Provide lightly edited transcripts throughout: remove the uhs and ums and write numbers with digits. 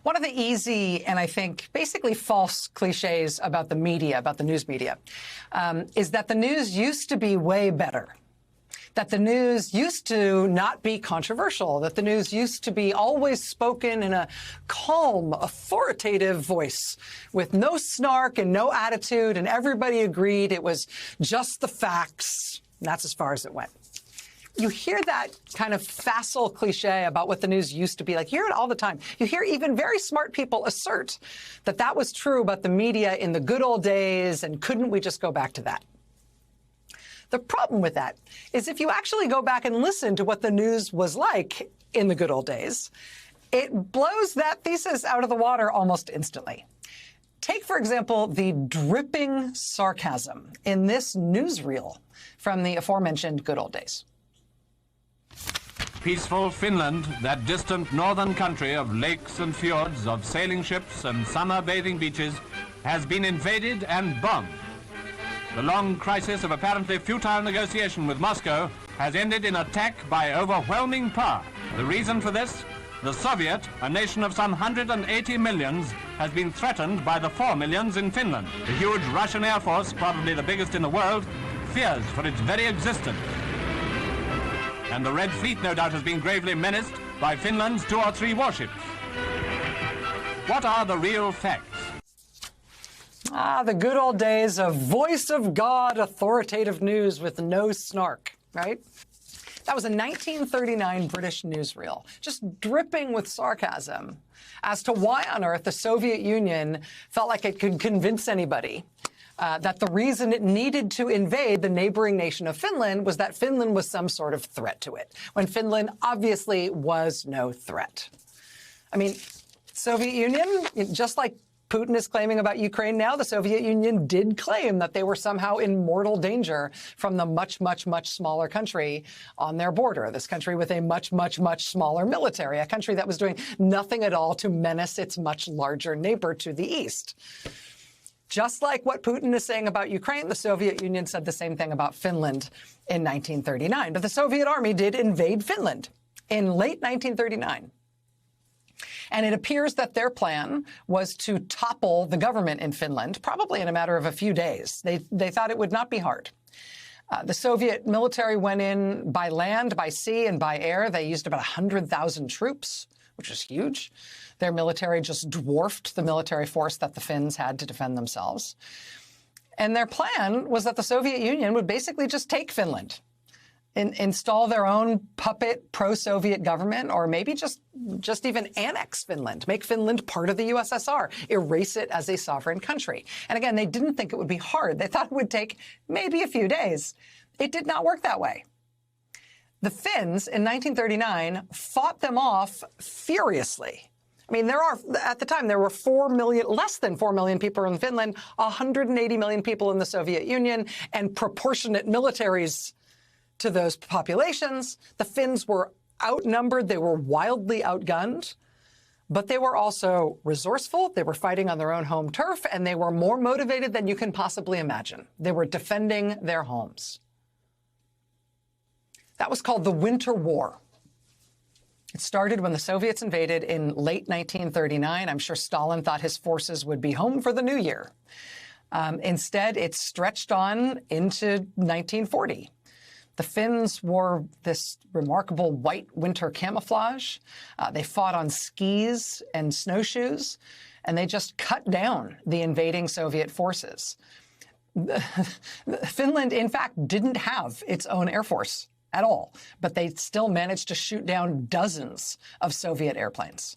One of the easy and I think basically false cliches about the media, about the news media, is that the news used to be way better. That the news used to not be controversial, that the news used to be always spoken in a calm, authoritative voice with no snark and no attitude, and everybody agreed it was just the facts. And that's as far as it went. You hear that kind of facile cliche about what the news used to be like. You hear it all the time. You hear even very smart people assert that that was true about the media in the good old days, and couldn't we just go back to that? The problem with that is if you actually go back and listen to what the news was like in the good old days, it blows that thesis out of the water almost instantly. Take, for example, the dripping sarcasm in this newsreel from the aforementioned good old days. Peaceful Finland, that distant northern country of lakes and fjords, of sailing ships and summer bathing beaches, has been invaded and bombed. The long crisis of apparently futile negotiation with Moscow has ended in attack by overwhelming power. The reason for this? The Soviet, a nation of some 180 millions, has been threatened by the 4 millions in Finland. The huge Russian Air Force, probably the biggest in the world, fears for its very existence. And the Red Fleet, no doubt, has been gravely menaced by Finland's 2 or 3 warships. What are the real facts? The good old days of voice of God authoritative news with no snark, right? That was a 1939 British newsreel, just dripping with sarcasm as to why on earth the Soviet Union felt like it could convince anybody that the reason it needed to invade the neighboring nation of Finland was that Finland was some sort of threat to it, when Finland obviously was no threat. I mean, Soviet Union, just like Putin is claiming about Ukraine now, the Soviet Union did claim that they were somehow in mortal danger from the much, much, much smaller country on their border, this country with a much, much, much smaller military, a country that was doing nothing at all to menace its much larger neighbor to the east. Just like what Putin is saying about Ukraine, the Soviet Union said the same thing about Finland in 1939. But the Soviet army did invade Finland in late 1939. And it appears that their plan was to topple the government in Finland, probably in a matter of a few days. They thought it would not be hard. The Soviet military went in by land, by sea, and by air. They used about 100,000 troops, which was huge. Their military just dwarfed the military force that the Finns had to defend themselves. And their plan was that the Soviet Union would basically just take Finland, install their own puppet pro-Soviet government, or maybe just even annex Finland, make Finland part of the USSR, erase it as a sovereign country. And again, they didn't think it would be hard. They thought it would take maybe a few days. It did not work that way. The Finns in 1939 fought them off furiously. I mean, at the time, there were less than 4 million people in Finland, 180 million people in the Soviet Union, and proportionate militaries to those populations. The Finns were outnumbered. They were wildly outgunned. But they were also resourceful. They were fighting on their own home turf, and they were more motivated than you can possibly imagine. They were defending their homes. That was called the Winter War. It started when the Soviets invaded in late 1939. I'm sure Stalin thought his forces would be home for the new year. Instead, it stretched on into 1940. The Finns wore this remarkable white winter camouflage. They fought on skis and snowshoes, and they just cut down the invading Soviet forces. Finland, in fact, didn't have its own air force at all, but they still managed to shoot down dozens of Soviet airplanes.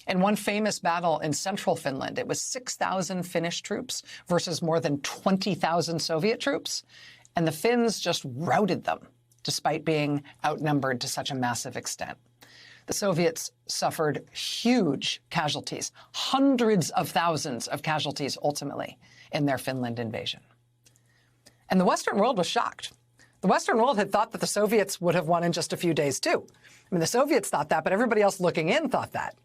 In one famous battle in central Finland, it was 6,000 Finnish troops versus more than 20,000 Soviet troops, and the Finns just routed them, despite being outnumbered to such a massive extent. The Soviets suffered huge casualties, hundreds of thousands of casualties ultimately in their Finland invasion. And the Western world was shocked. The Western world had thought that the Soviets would have won in just a few days, too. I mean, the Soviets thought that, but everybody else looking in thought that.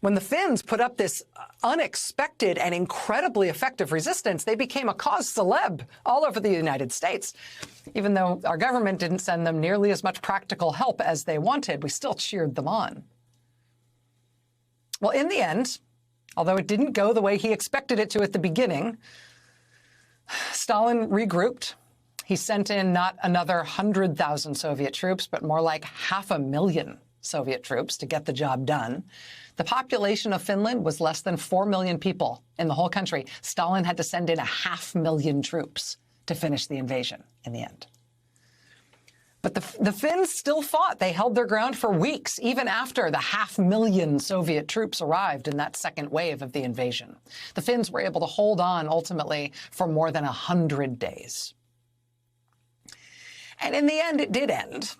When the Finns put up this unexpected and incredibly effective resistance, they became a cause célèbre all over the United States. Even though our government didn't send them nearly as much practical help as they wanted, we still cheered them on. Well, in the end, although it didn't go the way he expected it to at the beginning, Stalin regrouped. He sent in not another 100,000 Soviet troops, but more like 500,000 Soviet troops to get the job done. The population of Finland was less than 4 million people in the whole country. Stalin had to send in 500,000 troops to finish the invasion in the end. But the Finns still fought. They held their ground for weeks, even after the 500,000 Soviet troops arrived in that second wave of the invasion. The Finns were able to hold on ultimately for more than 100 days. And in the end, it did end.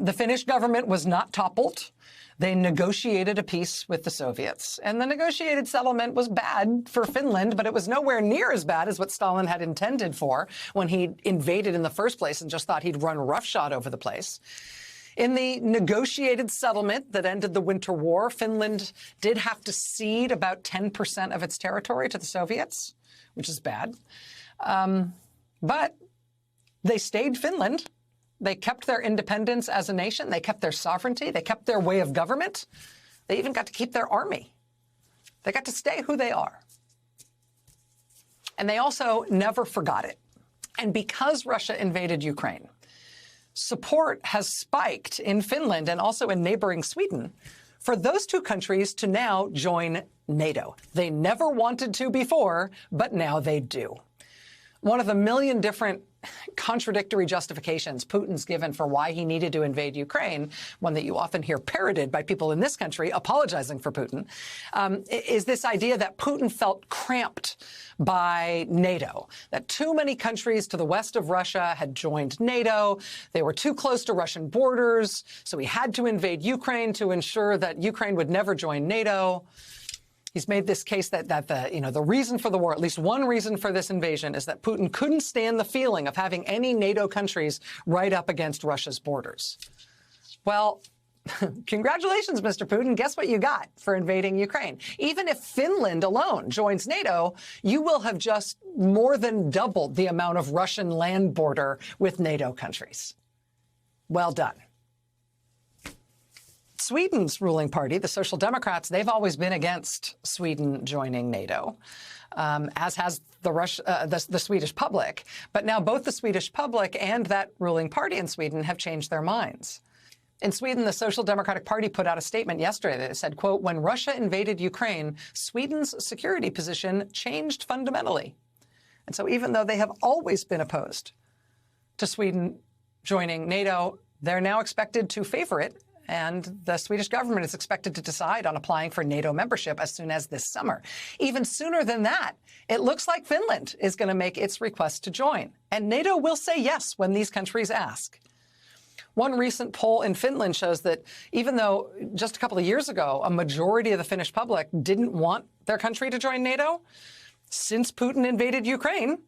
The Finnish government was not toppled. They negotiated a peace with the Soviets. And the negotiated settlement was bad for Finland, but it was nowhere near as bad as what Stalin had intended for when he invaded in the first place and just thought he'd run roughshod over the place. In the negotiated settlement that ended the Winter War, Finland did have to cede about 10% of its territory to the Soviets, which is bad. But they stayed Finland. They kept their independence as a nation. They kept their sovereignty. They kept their way of government. They even got to keep their army. They got to stay who they are. And they also never forgot it. And because Russia invaded Ukraine, support has spiked in Finland and also in neighboring Sweden for those two countries to now join NATO. They never wanted to before, but now they do. One of the million different contradictory justifications Putin's given for why he needed to invade Ukraine, one that you often hear parroted by people in this country apologizing for Putin, is this idea that Putin felt cramped by NATO, that too many countries to the west of Russia had joined NATO. They were too close to Russian borders, so he had to invade Ukraine to ensure that Ukraine would never join NATO. He's made this case that the reason for the war, at least one reason for this invasion, is that Putin couldn't stand the feeling of having any NATO countries right up against Russia's borders. Well, congratulations, Mr. Putin. Guess what you got for invading Ukraine? Even if Finland alone joins NATO, you will have just more than doubled the amount of Russian land border with NATO countries. Well done. Sweden's ruling party, the Social Democrats, they've always been against Sweden joining NATO, as has the Swedish public. But now both the Swedish public and that ruling party in Sweden have changed their minds. In Sweden, the Social Democratic Party put out a statement yesterday that said, quote, "When Russia invaded Ukraine, Sweden's security position changed fundamentally." And so even though they have always been opposed to Sweden joining NATO, they're now expected to favor it. And the Swedish government is expected to decide on applying for NATO membership as soon as this summer. Even sooner than that, it looks like Finland is going to make its request to join. And NATO will say yes when these countries ask. One recent poll in Finland shows that even though just a couple of years ago, a majority of the Finnish public didn't want their country to join NATO, since Putin invaded Ukraine,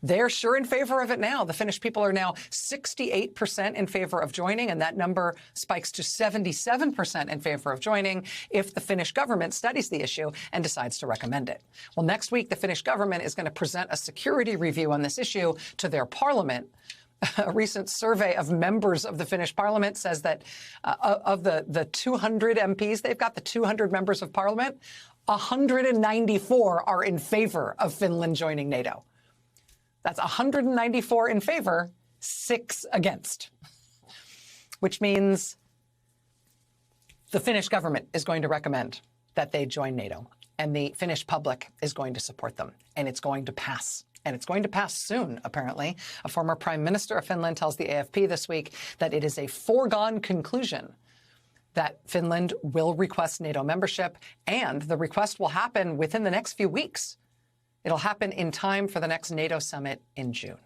they're sure in favor of it now. The Finnish people are now 68% in favor of joining, and that number spikes to 77% in favor of joining if the Finnish government studies the issue and decides to recommend it. Well, next week, the Finnish government is going to present a security review on this issue to their parliament. A recent survey of members of the Finnish parliament says that of the 200 MPs, they've got the 200 members of parliament, 194 are in favor of Finland joining NATO. That's 194 in favor, 6 against, which means the Finnish government is going to recommend that they join NATO, and the Finnish public is going to support them, and it's going to pass. And it's going to pass soon, apparently. A former prime minister of Finland tells the AFP this week that it is a foregone conclusion that Finland will request NATO membership, and the request will happen within the next few weeks. It'll happen in time for the next NATO summit in June.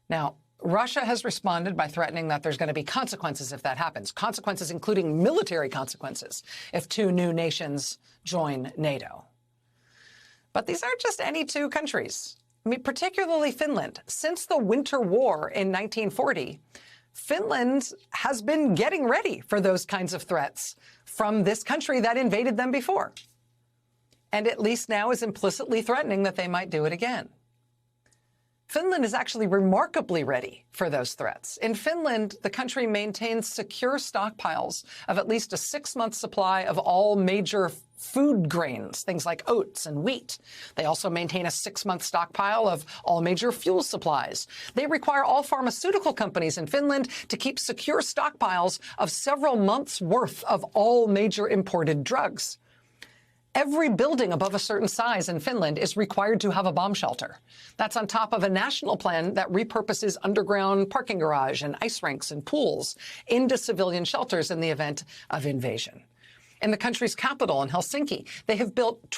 Now, Russia has responded by threatening that there's going to be consequences if that happens, consequences including military consequences if 2 new nations join NATO. But these aren't just any 2 countries. I mean, particularly Finland. Since the Winter War in 1940, Finland has been getting ready for those kinds of threats from this country that invaded them before, and at least now is implicitly threatening that they might do it again. Finland is actually remarkably ready for those threats. In Finland, the country maintains secure stockpiles of at least a 6-month supply of all major food grains, things like oats and wheat. They also maintain a 6-month stockpile of all major fuel supplies. They require all pharmaceutical companies in Finland to keep secure stockpiles of several months' worth of all major imported drugs. Every building above a certain size in Finland is required to have a bomb shelter. That's on top of a national plan that repurposes underground parking garage and ice rinks and pools into civilian shelters in the event of invasion. In the country's capital, in Helsinki, they have built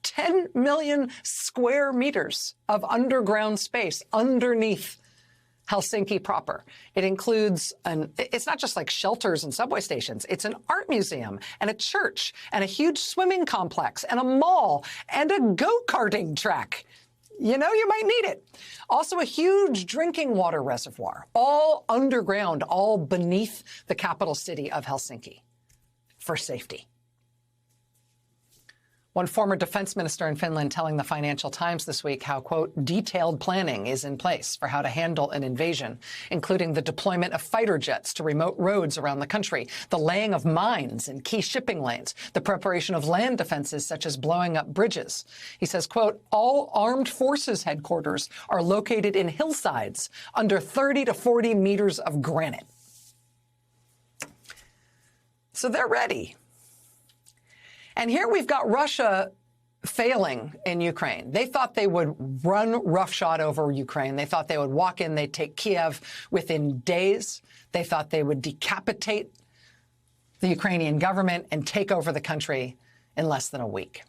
10 million square meters of underground space underneath Helsinki proper. It includes it's not just like shelters and subway stations. It's an art museum and a church and a huge swimming complex and a mall and a go-karting track. You know, you might need it. Also a huge drinking water reservoir, all underground, all beneath the capital city of Helsinki for safety. One former defense minister in Finland telling the Financial Times this week how, quote, detailed planning is in place for how to handle an invasion, including the deployment of fighter jets to remote roads around the country, the laying of mines in key shipping lanes, the preparation of land defenses such as blowing up bridges. He says, quote, all armed forces headquarters are located in hillsides under 30 to 40 meters of granite. So they're ready. And here we've got Russia failing in Ukraine. They thought they would run roughshod over Ukraine. They thought they would walk in, they'd take Kiev within days. They thought they would decapitate the Ukrainian government and take over the country in less than a week.